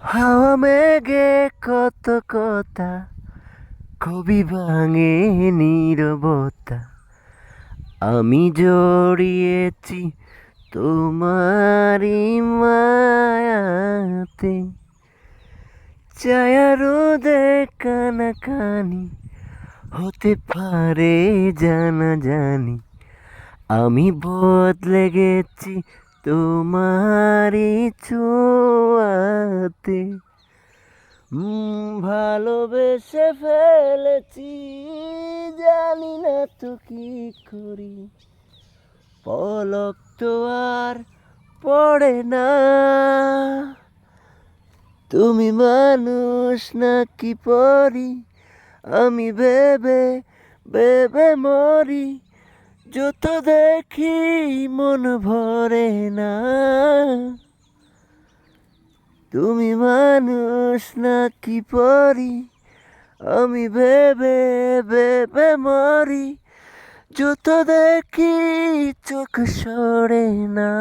হাওয়া মেঘে কত কথা, কবি ভাঙে নীরবতা। আমি জড়িয়েছি তোমারই মায়াতে, ছায়া রোদে কানাকানি হতে পারে জানা জানি। আমি বদলে গেছি তোমারই ছোঁয়াতে। ভালোবেসে ফেলেছি, জানি না তো কি করি। পলক তো আর পড়ে না, তুমি মানুষ নাকি পরি। আমি ভেবে ভেবে মরি, যত দেখি মন ভরে না। তুমি মানুষ নাকি পরি, আমি ভেবে ভেবে মরি, যত দেখি চোখ সরে না।